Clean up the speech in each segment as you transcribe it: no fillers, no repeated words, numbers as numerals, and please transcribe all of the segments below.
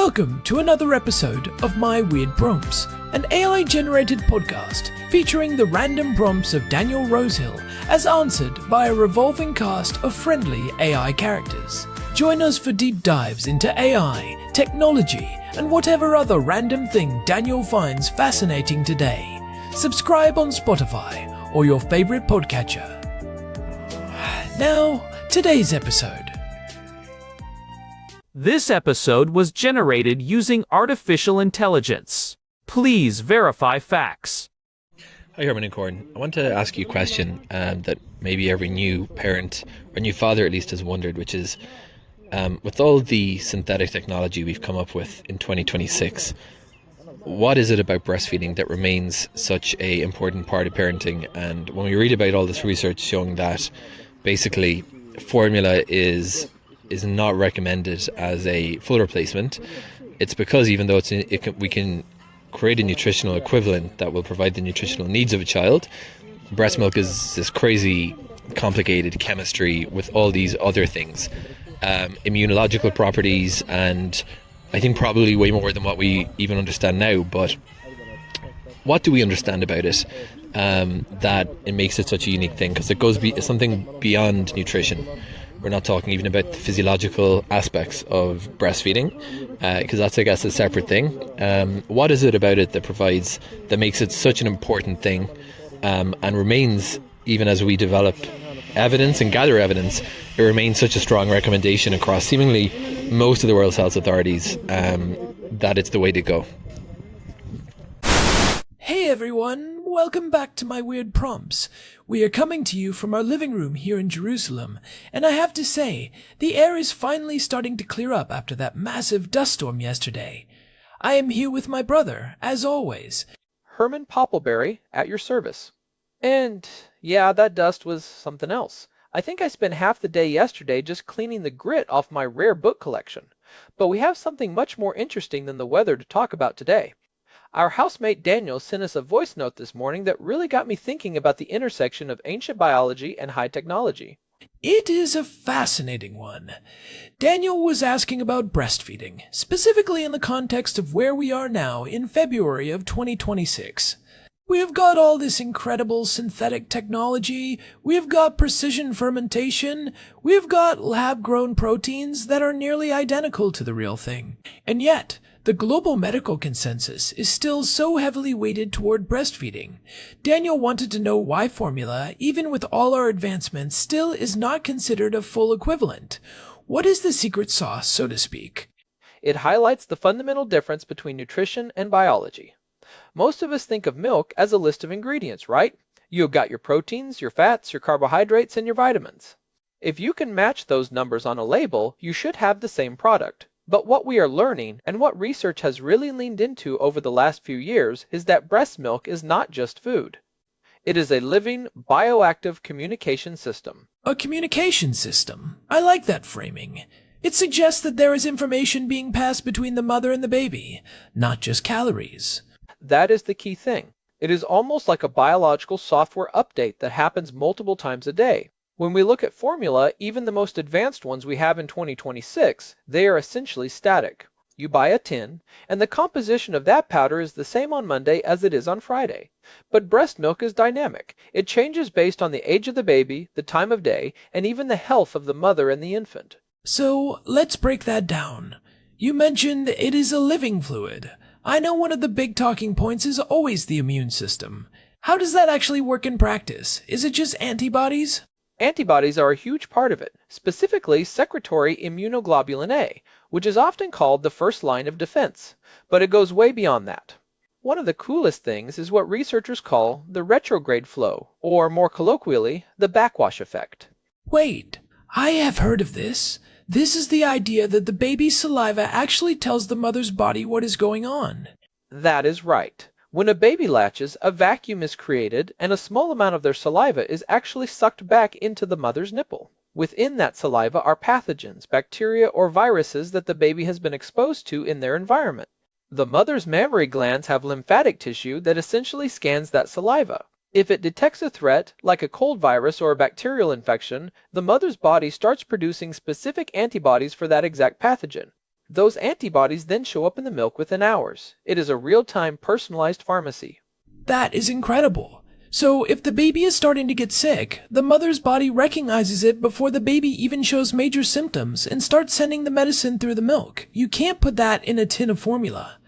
Welcome to another episode of My Weird Prompts, an AI-generated podcast featuring the random prompts of Daniel Rosehill as answered by a revolving cast of friendly AI characters. Join us for deep dives into AI, technology, and whatever other random thing Daniel finds fascinating today. Subscribe on Spotify or your favorite podcatcher. Now, today's episode. This episode was generated using artificial intelligence. Please verify facts. Hi, Herman and Corn. I want to ask you a question that maybe every new parent, or new father at least, has wondered, which is, with all the synthetic technology we've come up with in 2026, what is it about breastfeeding that remains such an important part of parenting? And when we read about all this research showing that basically formula is not recommended as a full replacement, it's because even though we can create a nutritional equivalent that will provide the nutritional needs of a child, breast milk is this crazy complicated chemistry with all these other things, immunological properties, and I think probably way more than what we even understand now. But what do we understand about it that it makes it such a unique thing? Because it goes something beyond nutrition. We're not talking even about the physiological aspects of breastfeeding, because that's, I guess, a separate thing. What is it about it that makes it such an important thing, and remains, even as we develop evidence and gather evidence, it remains such a strong recommendation across seemingly most of the world's health authorities that it's the way to go? Hey everyone, welcome back to My Weird Prompts. We are coming to you from our living room here in Jerusalem, and I have to say, the air is finally starting to clear up after that massive dust storm yesterday. I am here with my brother, as always. Herman Poppleberry, at your service. And, yeah, that dust was something else. I think I spent half the day yesterday just cleaning the grit off my rare book collection. But we have something much more interesting than the weather to talk about today. Our housemate Daniel sent us a voice note this morning that really got me thinking about the intersection of ancient biology and high technology. It is a fascinating one. Daniel was asking about breastfeeding, specifically in the context of where we are now in February of 2026. We have got all this incredible synthetic technology, we have got precision fermentation, we have got lab-grown proteins that are nearly identical to the real thing. And yet, the global medical consensus is still so heavily weighted toward breastfeeding. Daniel wanted to know why formula, even with all our advancements, still is not considered a full equivalent. What is the secret sauce, so to speak? It highlights the fundamental difference between nutrition and biology. Most of us think of milk as a list of ingredients, right? You've got your proteins, your fats, your carbohydrates, and your vitamins. If you can match those numbers on a label, you should have the same product. But what we are learning, and what research has really leaned into over the last few years, is that breast milk is not just food. It is a living, bioactive communication system. A communication system? I like that framing. It suggests that there is information being passed between the mother and the baby, not just calories. That is the key thing. It is almost like a biological software update that happens multiple times a day. When we look at formula, even the most advanced ones we have in 2026, they are essentially static. You buy a tin, and the composition of that powder is the same on Monday as it is on Friday. But breast milk is dynamic. It changes based on the age of the baby, the time of day, and even the health of the mother and the infant. So, let's break that down. You mentioned it is a living fluid. I know one of the big talking points is always the immune system. How does that actually work in practice? Is it just antibodies? Antibodies are a huge part of it, specifically secretory immunoglobulin A, which is often called the first line of defense, but it goes way beyond that. One of the coolest things is what researchers call the retrograde flow, or more colloquially, the backwash effect. Wait, I have heard of this. This is the idea that the baby's saliva actually tells the mother's body what is going on. That is right. When a baby latches, a vacuum is created, and a small amount of their saliva is actually sucked back into the mother's nipple. Within that saliva are pathogens, bacteria, or viruses that the baby has been exposed to in their environment. The mother's mammary glands have lymphatic tissue that essentially scans that saliva. If it detects a threat, like a cold virus or a bacterial infection, the mother's body starts producing specific antibodies for that exact pathogen. Those antibodies then show up in the milk within hours. It is a real-time personalized pharmacy. That is incredible. So if the baby is starting to get sick, the mother's body recognizes it before the baby even shows major symptoms and starts sending the medicine through the milk. You can't put that in a tin of formula.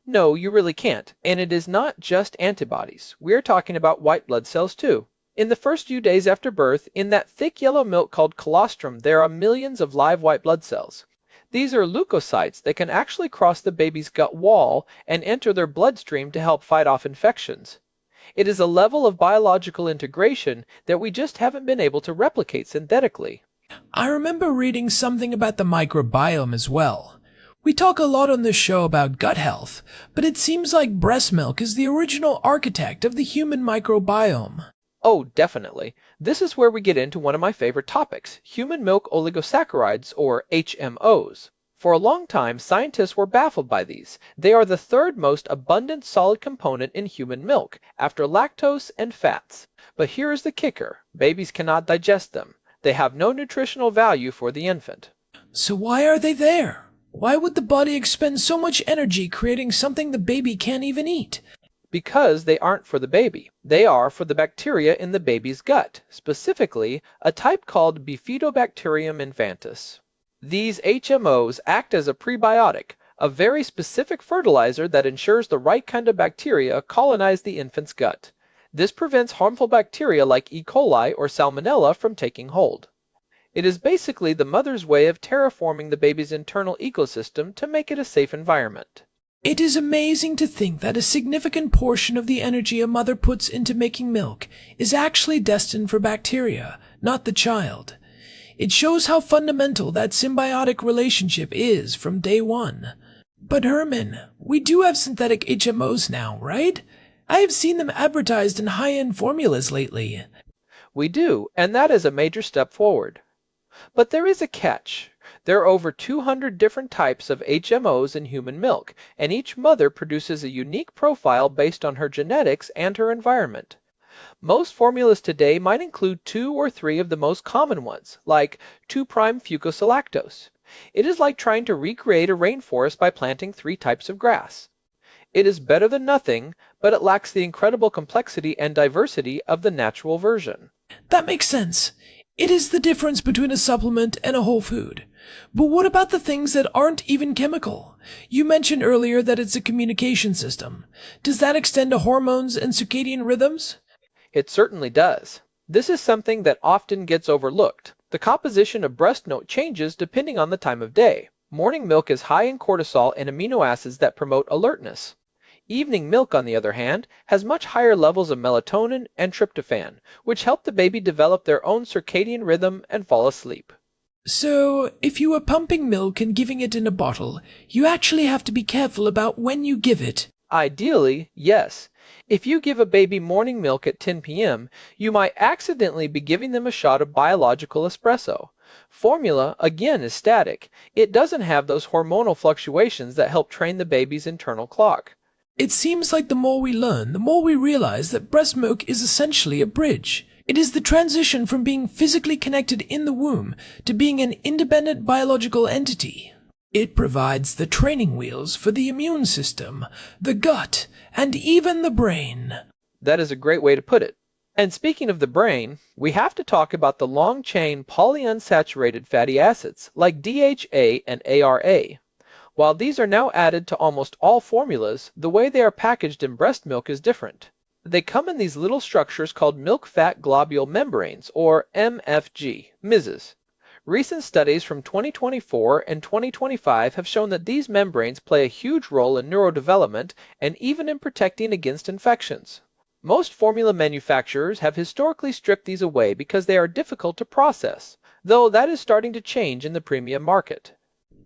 No, you really can't. And it is not just antibodies. We're talking about white blood cells too. In the first few days after birth, in that thick yellow milk called colostrum, there are millions of live white blood cells. These are leukocytes that can actually cross the baby's gut wall and enter their bloodstream to help fight off infections. It is a level of biological integration that we just haven't been able to replicate synthetically. I remember reading something about the microbiome as well. We talk a lot on this show about gut health, but it seems like breast milk is the original architect of the human microbiome. Oh, definitely. This is where we get into one of my favorite topics, human milk oligosaccharides, or HMOs. For a long time, scientists were baffled by these. They are the third most abundant solid component in human milk, after lactose and fats. But here is the kicker. Babies cannot digest them. They have no nutritional value for the infant. So why are they there? Why would the body expend so much energy creating something the baby can't even eat? Because they aren't for the baby. They are for the bacteria in the baby's gut, specifically a type called Bifidobacterium infantis. These HMOs act as a prebiotic, a very specific fertilizer that ensures the right kind of bacteria colonize the infant's gut. This prevents harmful bacteria like E. coli or Salmonella from taking hold. It is basically the mother's way of terraforming the baby's internal ecosystem to make it a safe environment. It is amazing to think that a significant portion of the energy a mother puts into making milk is actually destined for bacteria, not the child. It shows how fundamental that symbiotic relationship is from day one. But Herman, we do have synthetic HMOs now, right? I have seen them advertised in high-end formulas lately. We do, and that is a major step forward. But there is a catch. There are over 200 different types of HMOs in human milk, and each mother produces a unique profile based on her genetics and her environment. Most formulas today might include 2 or 3 of the most common ones, like 2'-fucosilactose. It is like trying to recreate a rainforest by planting 3 types of grass. It is better than nothing, but it lacks the incredible complexity and diversity of the natural version. That makes sense. It is the difference between a supplement and a whole food. But what about the things that aren't even chemical? You mentioned earlier that it's a communication system. Does that extend to hormones and circadian rhythms? It certainly does. This is something that often gets overlooked. The composition of breast milk changes depending on the time of day. Morning milk is high in cortisol and amino acids that promote alertness. Evening milk, on the other hand, has much higher levels of melatonin and tryptophan, which help the baby develop their own circadian rhythm and fall asleep. So, if you are pumping milk and giving it in a bottle, you actually have to be careful about when you give it. Ideally, yes. If you give a baby morning milk at 10 p.m., you might accidentally be giving them a shot of biological espresso. Formula, again, is static. It doesn't have those hormonal fluctuations that help train the baby's internal clock. It seems like the more we learn, the more we realize that breast milk is essentially a bridge. It is the transition from being physically connected in the womb to being an independent biological entity. It provides the training wheels for the immune system, the gut, and even the brain. That is a great way to put it. And speaking of the brain, we have to talk about the long-chain polyunsaturated fatty acids like DHA and ARA. While these are now added to almost all formulas, the way they are packaged in breast milk is different. They come in these little structures called milk fat globule membranes, or MFG, MISs. Recent studies from 2024 and 2025 have shown that these membranes play a huge role in neurodevelopment and even in protecting against infections. Most formula manufacturers have historically stripped these away because they are difficult to process, though that is starting to change in the premium market.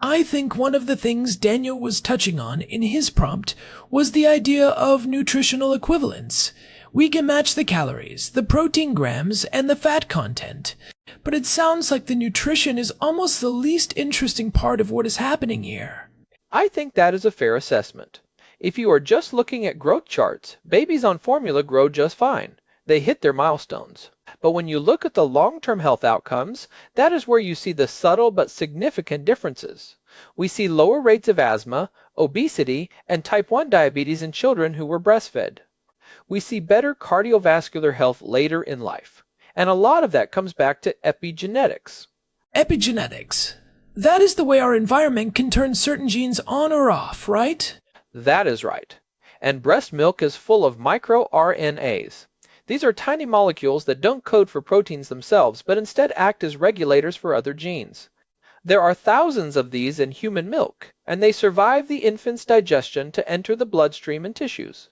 I think one of the things Daniel was touching on in his prompt was the idea of nutritional equivalence. We can match the calories, the protein grams, and the fat content. But it sounds like the nutrition is almost the least interesting part of what is happening here. I think that is a fair assessment. If you are just looking at growth charts, babies on formula grow just fine. They hit their milestones. But when you look at the long-term health outcomes, that is where you see the subtle but significant differences. We see lower rates of asthma, obesity, and type 1 diabetes in children who were breastfed. We see better cardiovascular health later in life. And a lot of that comes back to epigenetics. Epigenetics. That is the way our environment can turn certain genes on or off, right? That is right. And breast milk is full of microRNAs. These are tiny molecules that don't code for proteins themselves, but instead act as regulators for other genes. There are thousands of these in human milk, and they survive the infant's digestion to enter the bloodstream and tissues.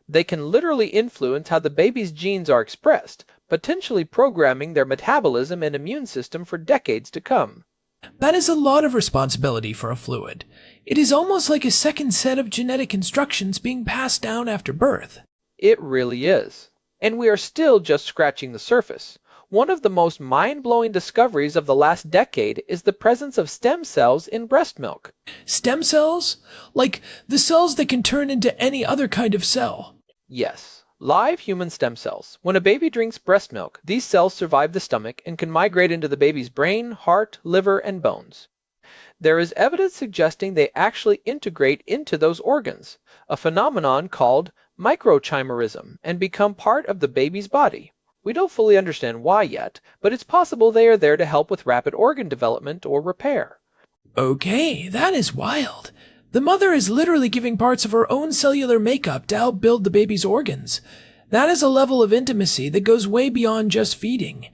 They can literally influence how the baby's genes are expressed, potentially programming their metabolism and immune system for decades to come. That is a lot of responsibility for a fluid. It is almost like a second set of genetic instructions being passed down after birth. It really is. And we are still just scratching the surface. One of the most mind-blowing discoveries of the last decade is the presence of stem cells in breast milk. Stem cells? Like the cells that can turn into any other kind of cell? Yes, live human stem cells. When a baby drinks breast milk, these cells survive the stomach and can migrate into the baby's brain, heart, liver, and bones. There is evidence suggesting they actually integrate into those organs, a phenomenon called microchimerism, and become part of the baby's body. We don't fully understand why yet, but it's possible they are there to help with rapid organ development or repair. Okay, that is wild. The mother is literally giving parts of her own cellular makeup to help build the baby's organs. That is a level of intimacy that goes way beyond just feeding.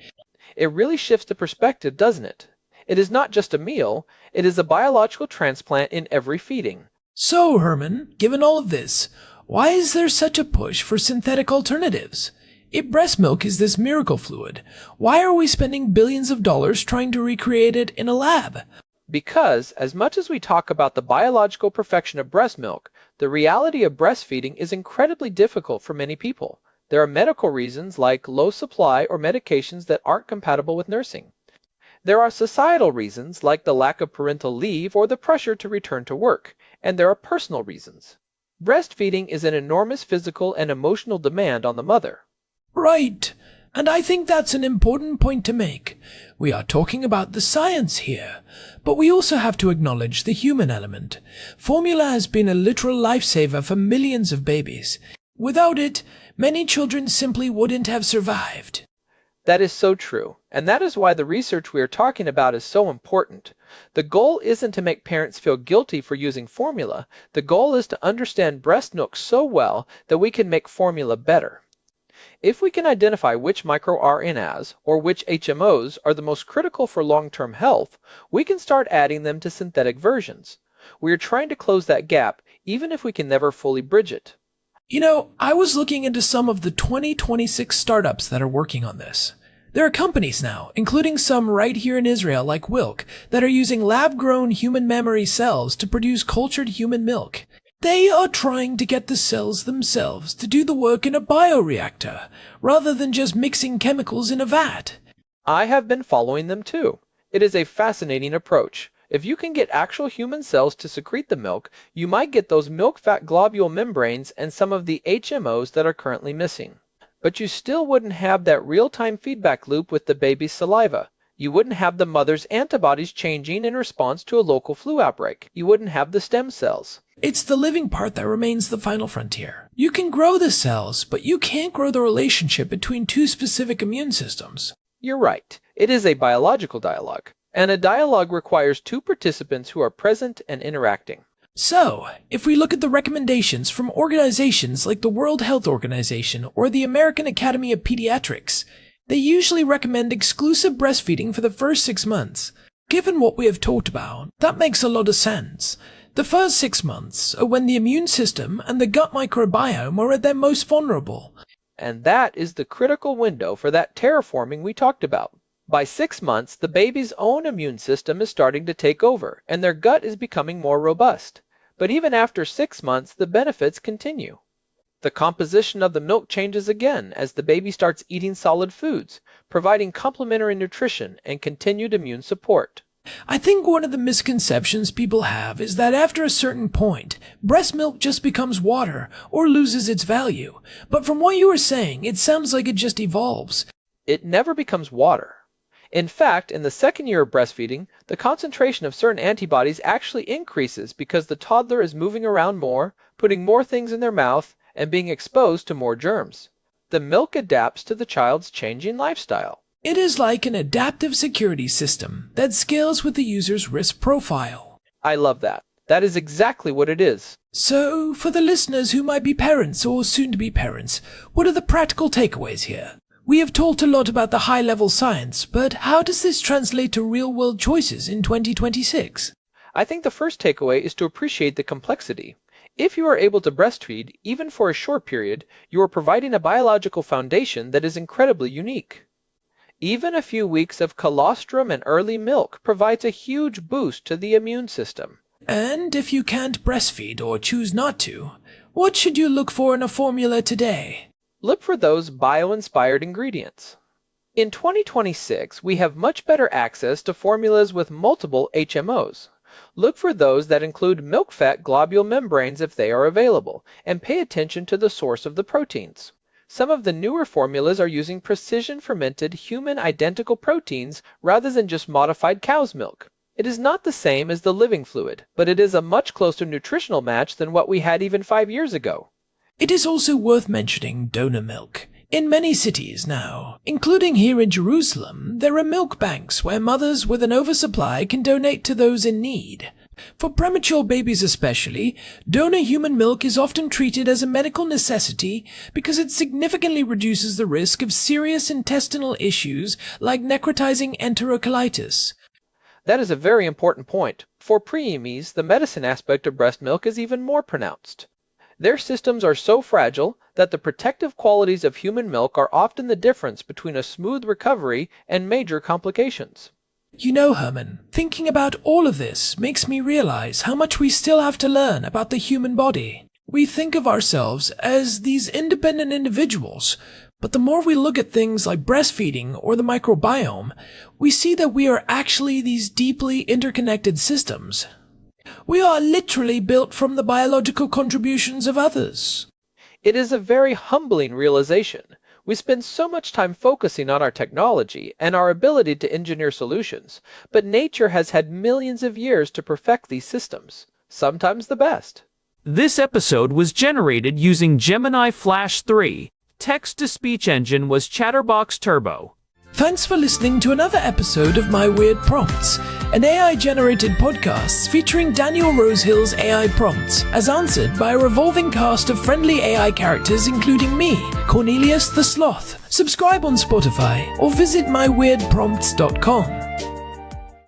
It really shifts the perspective, doesn't it? It is not just a meal, it is a biological transplant in every feeding. So, Herman, given all of this, why is there such a push for synthetic alternatives? If breast milk is this miracle fluid, why are we spending billions of dollars trying to recreate it in a lab? Because, as much as we talk about the biological perfection of breast milk, the reality of breastfeeding is incredibly difficult for many people. There are medical reasons like low supply or medications that aren't compatible with nursing. There are societal reasons like the lack of parental leave or the pressure to return to work, and there are personal reasons. Breastfeeding is an enormous physical and emotional demand on the mother. Right. And I think that's an important point to make. We are talking about the science here, but we also have to acknowledge the human element. Formula has been a literal lifesaver for millions of babies. Without it, many children simply wouldn't have survived. That is so true, and that is why the research we are talking about is so important. The goal isn't to make parents feel guilty for using formula. The goal is to understand breast milk so well that we can make formula better. If we can identify which microRNAs or which HMOs are the most critical for long-term health, we can start adding them to synthetic versions. We are trying to close that gap, even if we can never fully bridge it. You know, I was looking into some of the 2026 startups that are working on this. There are companies now, including some right here in Israel like Wilk, that are using lab-grown human mammary cells to produce cultured human milk. They are trying to get the cells themselves to do the work in a bioreactor, rather than just mixing chemicals in a vat. I have been following them too. It is a fascinating approach. If you can get actual human cells to secrete the milk, you might get those milk fat globule membranes and some of the HMOs that are currently missing. But you still wouldn't have that real-time feedback loop with the baby's saliva. You wouldn't have the mother's antibodies changing in response to a local flu outbreak. You wouldn't have the stem cells. It's the living part that remains the final frontier. You can grow the cells, but you can't grow the relationship between two specific immune systems. You're right. It is a biological dialogue. And a dialogue requires two participants who are present and interacting. So, if we look at the recommendations from organizations like the World Health Organization or the American Academy of Pediatrics, they usually recommend exclusive breastfeeding for the first 6 months. Given what we have talked about, that makes a lot of sense. The first 6 months are when the immune system and the gut microbiome are at their most vulnerable. And that is the critical window for that terraforming we talked about. By 6 months, the baby's own immune system is starting to take over, and their gut is becoming more robust. But even after 6 months, the benefits continue. The composition of the milk changes again as the baby starts eating solid foods, providing complementary nutrition and continued immune support. I think one of the misconceptions people have is that after a certain point, breast milk just becomes water or loses its value. But from what you are saying, it sounds like it just evolves. It never becomes water. In fact, in the second year of breastfeeding, the concentration of certain antibodies actually increases because the toddler is moving around more, putting more things in their mouth, and being exposed to more germs. The milk adapts to the child's changing lifestyle. It is like an adaptive security system that scales with the user's risk profile. I love that. That is exactly what it is. So, for the listeners who might be parents or soon-to-be parents, what are the practical takeaways here? We have talked a lot about the high-level science, but how does this translate to real-world choices in 2026? I think the first takeaway is to appreciate the complexity. If you are able to breastfeed, even for a short period, you are providing a biological foundation that is incredibly unique. Even a few weeks of colostrum and early milk provides a huge boost to the immune system. And if you can't breastfeed or choose not to, what should you look for in a formula today? Look for those bio-inspired ingredients. In 2026, we have much better access to formulas with multiple HMOs. Look for those that include milk fat globule membranes if they are available, and pay attention to the source of the proteins. Some of the newer formulas are using precision fermented human identical proteins rather than just modified cow's milk. It is not the same as the living fluid, but it is a much closer nutritional match than what we had even 5 years ago. It is also worth mentioning donor milk. In many cities now, including here in Jerusalem, there are milk banks where mothers with an oversupply can donate to those in need. For premature babies especially, donor human milk is often treated as a medical necessity because it significantly reduces the risk of serious intestinal issues like necrotizing enterocolitis. That is a very important point. For preemies, the medicine aspect of breast milk is even more pronounced. Their systems are so fragile that the protective qualities of human milk are often the difference between a smooth recovery and major complications. You know, Herman, thinking about all of this makes me realize how much we still have to learn about the human body. We think of ourselves as these independent individuals, but the more we look at things like breastfeeding or the microbiome, we see that we are actually these deeply interconnected systems. We are literally built from the biological contributions of others. It is a very humbling realization. We spend so much time focusing on our technology and our ability to engineer solutions, but nature has had millions of years to perfect these systems, sometimes the best. This episode was generated using Gemini Flash 3. Text-to-speech engine was Chatterbox Turbo. Thanks for listening to another episode of My Weird Prompts, an AI-generated podcast featuring Daniel Rosehill's AI prompts, as answered by a revolving cast of friendly AI characters including me, Cornelius the Sloth. Subscribe on Spotify or visit myweirdprompts.com.